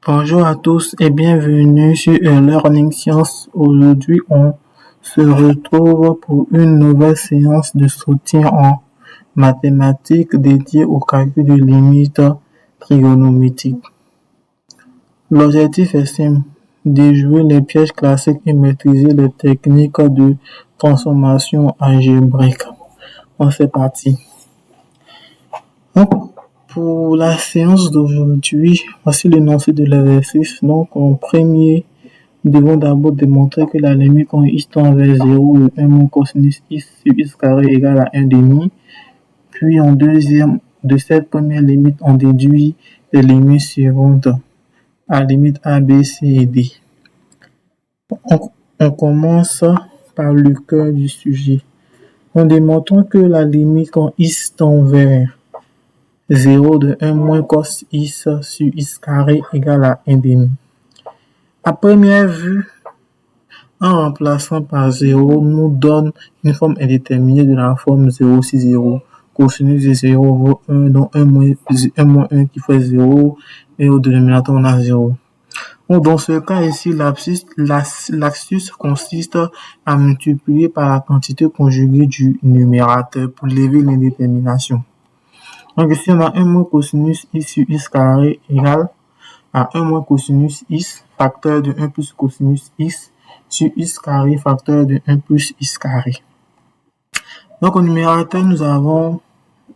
Bonjour à tous et bienvenue sur Learning Science. Aujourd'hui, on se retrouve pour une nouvelle séance de soutien en mathématiques dédiée au calcul de limites trigonométriques. L'objectif est simple, déjouer les pièges classiques et maîtriser les techniques de transformation algébrique. C'est parti. Pour la séance d'aujourd'hui, voici l'énoncé de l'exercice. Donc, en premier, nous devons d'abord démontrer que la limite quand x tend vers 0 de 1 moins cosinus x sur x carré égale à 1 demi. Puis, en deuxième, de cette première limite, on déduit les limites suivantes. À limite a, b, c et d. On commence par le cœur du sujet. En démontrant que la limite quand x tend vers 0 de 1 moins cos x sur x carré égale à 1 demi. À première vue, en remplaçant par 0, nous donne une forme indéterminée de la forme 0 sur 0. Cosinus de 0 vaut 1, donc 1 moins 1 qui fait 0, et au dénominateur on a 0. Donc, dans ce cas ici, l'astuce consiste à multiplier par la quantité conjuguée du numérateur pour lever l'indétermination. Donc ici, on a 1 moins cosinus x sur x carré égale à 1 moins cosinus x, facteur de 1 plus cosinus x, sur x carré, facteur de 1 plus x carré. Donc au numérateur, nous avons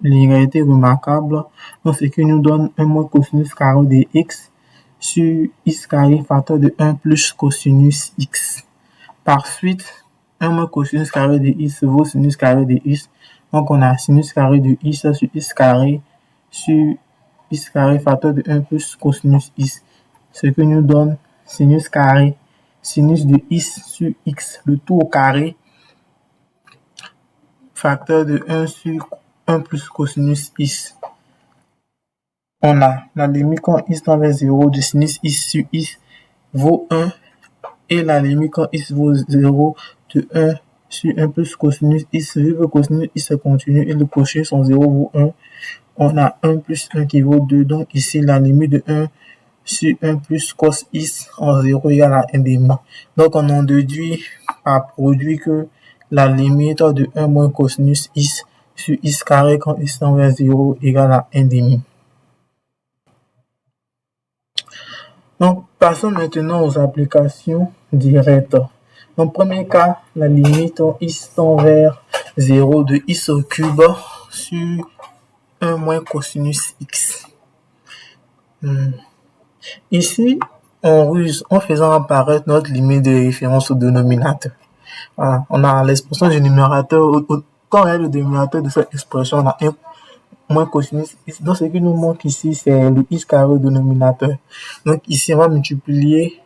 l'égalité remarquable, donc ce qui nous donne 1 moins cosinus carré de x sur x carré, facteur de 1 plus cosinus x. Par suite, 1 moins cosinus carré de x vaut sinus carré de x. Donc, on a sinus carré de x sur x carré facteur de 1 plus cosinus x. Ce qui nous donne sinus carré, sinus de x sur x, le tout au carré, facteur de 1 sur 1 plus cosinus x. On a la limite quand x tend vers 0 de sinus x sur x vaut 1 et la limite quand x vaut 0 de 1 sur 1 plus cosinus x, vu que cosinus x est continu et le cosinus en 0 vaut 1, on a 1 plus 1 qui vaut 2. Donc ici, la limite de 1 sur 1 plus cos x en 0 égale à 1 demi. Donc on en déduit par produit que la limite de 1 moins cosinus x sur x carré quand x tend vers 0 égale à 1 demi. Donc passons maintenant aux applications directes. Dans le premier cas, la limite x tend vers 0 de x au cube sur 1 moins cosinus x. Ici, on ruse en faisant apparaître notre limite de référence au dénominateur. Voilà, on a l'expression du numérateur. Quand on regarde le dénominateur de cette expression, on a 1 moins cosinus x. Donc, ce qui nous manque ici, c'est le x carré au dénominateur. Donc, ici, on va multiplier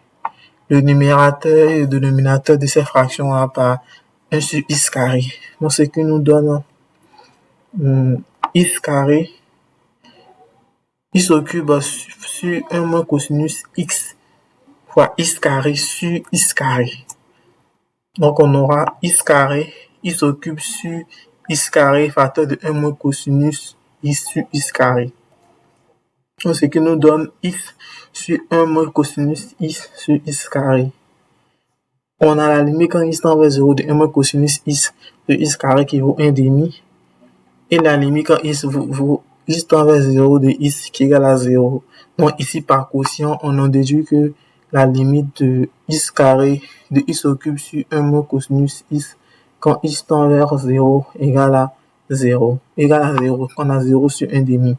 le numérateur et le dénominateur de ces fractions-là par 1 sur x carré. Donc, ce qui nous donne x carré, x au cube sur 1 moins cosinus x fois x carré sur x carré. Donc, on aura x carré, x au cube sur x carré, facteur de 1 moins cosinus x sur x carré. Donc, ce qui nous donne x sur 1 moins cosinus x sur x carré. On a la limite quand x tend vers 0 de 1 moins cosinus x de x carré qui vaut 1 demi. Et la limite quand x tend vers 0 de x qui égale à 0. Donc ici par quotient, on en déduit que la limite de x carré de x au cube sur 1 moins cosinus x quand x tend vers 0 égale à 0. On a 0 sur 1 demi.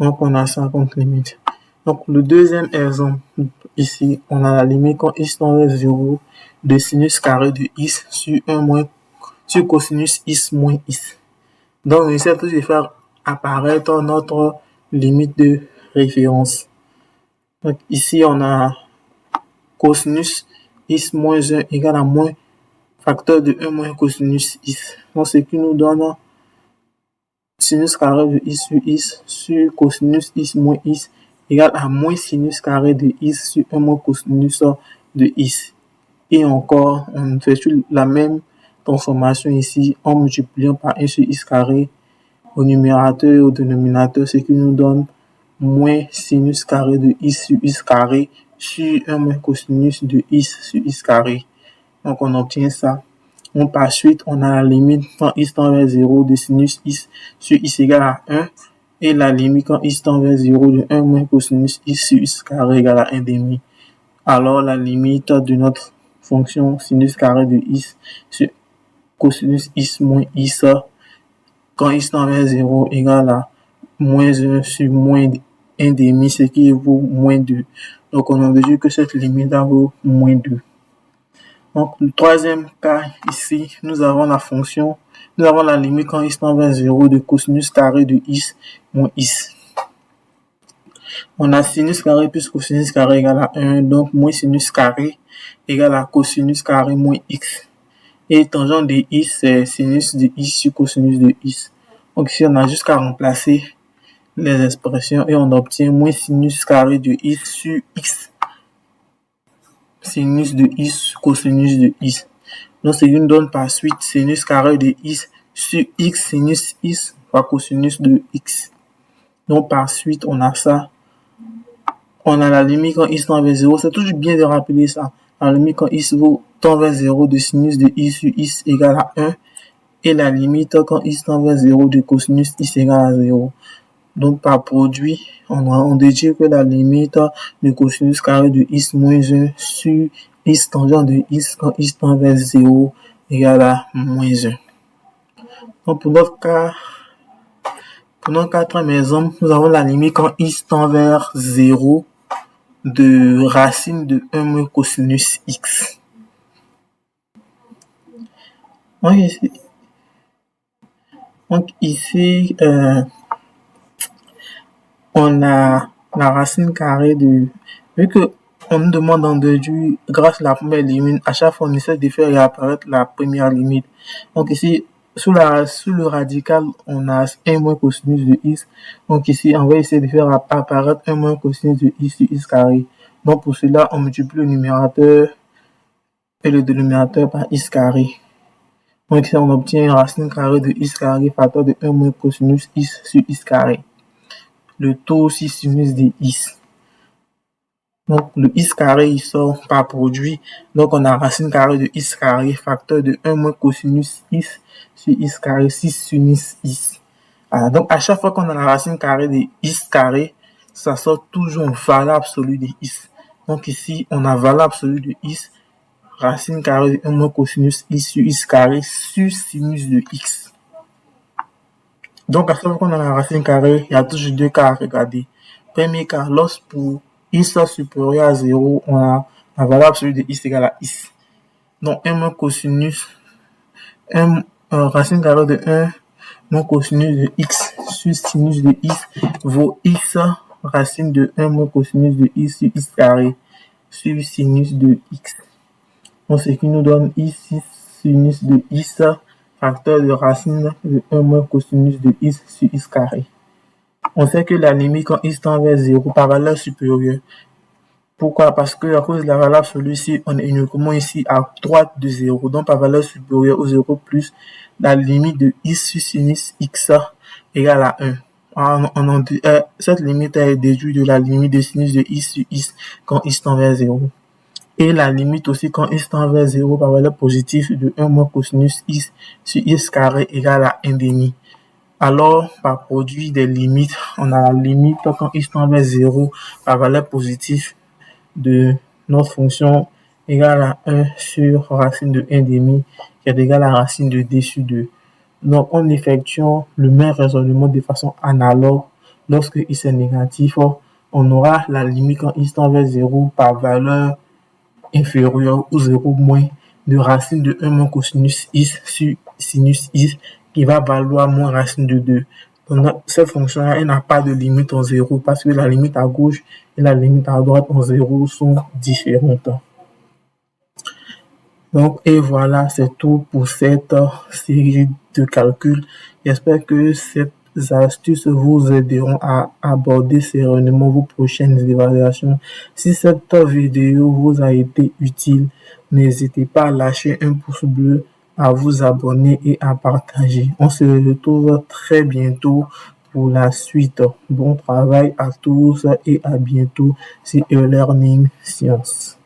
Donc on a ça comme limite. Donc le deuxième exemple, ici, on a la limite quand x tend vers 0 de sinus carré de x sur 1 moins sur cosinus x moins x. Donc on essaie de faire apparaître notre limite de référence. Donc ici on a cosinus x moins 1 égale à moins facteur de 1 moins cosinus x. Donc ce qui nous donne sinus carré de x sur x sur cosinus x moins x égale à moins sinus carré de x sur 1 moins cosinus de x. Et encore, on fait la même transformation ici en multipliant par 1 sur x carré au numérateur et au dénominateur, ce qui nous donne moins sinus carré de i sur x carré sur 1 moins cosinus de x sur x carré. Donc, on obtient ça. Donc, par suite, on a la limite quand x tend vers 0 de sinus x sur x égale à 1 et la limite quand x tend vers 0 de 1 moins cosinus x sur x carré égale à 1 demi. Alors, la limite de notre fonction sinus carré de x sur cosinus x moins x quand x tend vers 0 égale à moins 1 sur moins 1 demi, ce qui vaut moins 2. Donc, on a déduit que cette limite vaut moins 2. Donc, le troisième cas ici, nous avons la limite quand x tend vers 0 de cosinus carré de x moins x. On a sinus carré plus cosinus carré égale à 1, donc moins sinus carré égale à cosinus carré moins x. Et tangente de x, c'est sinus de x sur cosinus de x. Donc ici, on a juste qu'à remplacer les expressions et on obtient moins sinus carré de x sur x. Sinus de x cosinus de x. Donc, ce qui nous donne par suite sinus carré de x sur x sinus x fois cosinus de x. Donc, par suite, on a ça. On a la limite quand x tend vers 0. C'est toujours bien de rappeler ça. La limite quand x tend vers 0 de sinus de x sur x égale à 1. Et la limite quand x tend vers 0 de cosinus x égale à 0. Donc, par produit, on déduit que la limite de cosinus carré de x moins 1 sur x tangent de x quand x tend vers 0 égale à moins 1. Donc, pour notre quatrième exemple, nous avons la limite quand x tend vers 0 de racine de 1 moins cosinus x. Donc ici, on a la racine carrée de... Vu que on nous demande d'en déduire grâce à la première limite, à chaque fois on essaie de faire réapparaître la première limite. Donc ici, sous le radical, on a 1 moins cosinus de x. Donc ici, on va essayer de faire apparaître 1 moins cosinus de x sur x carré. Donc pour cela, on multiplie le numérateur et le dénominateur par x carré. Donc ici, on obtient racine carrée de x carré facteur de 1 moins cosinus x sur x carré. Le taux aussi sinus de x. Donc, le x carré, il sort par produit. Donc, on a racine carrée de x carré, facteur de 1 moins cosinus x sur x carré, 6 sinus x. Alors, donc, à chaque fois qu'on a la racine carrée de x carré, ça sort toujours valeur absolue de x. Donc, ici, on a valeur absolue de x, racine carrée de 1 moins cosinus x sur x carré, sur sinus de x. Donc, à chaque fois qu'on a la racine carrée, il y a toujours deux cas à regarder. Premier cas, lorsque pour x supérieur à 0, on a la valeur absolue de x égale à x. Donc, 1 moins cosinus, racine carrée de 1 moins cosinus de x sur sinus de x vaut x racine de 1 moins cosinus de x sur x carré sur sinus de x. Donc, ce qui nous donne ici sinus de x facteur de racine de 1 moins cosinus de x sur x carré. On sait que la limite quand x tend vers 0 par valeur supérieure. Pourquoi? Parce que à cause de la valeur absolue ici, on est uniquement ici à droite de 0. Donc par valeur supérieure au 0 plus la limite de x sur sinus x égale à 1. Cette limite est déduite de la limite de sinus de x sur x quand x tend vers 0. Et la limite aussi quand x tend vers 0 par valeur positive de 1 moins cosinus x sur x carré égale à 1 demi. Alors, par produit des limites, on a la limite quand x tend vers 0 par valeur positive de notre fonction égale à 1 sur racine de 1 demi qui est égal à racine de d sur 2. Donc, en effectuant le même raisonnement de façon analogue, lorsque x est négatif, on aura la limite quand x tend vers 0 par valeur inférieure ou 0 moins de racine de 1 moins cosinus x sur sinus x qui va valoir moins racine de 2. Donc, cette fonction-là, elle n'a pas de limite en 0 parce que la limite à gauche et la limite à droite en 0 sont différentes. Donc, et voilà, c'est tout pour cette série de calculs. J'espère que ces astuces vous aideront à aborder sereinement vos prochaines évaluations. Si cette vidéo vous a été utile, n'hésitez pas à lâcher un pouce bleu, à vous abonner et à partager. On se retrouve très bientôt pour la suite. Bon travail à tous et à bientôt sur e-learning science.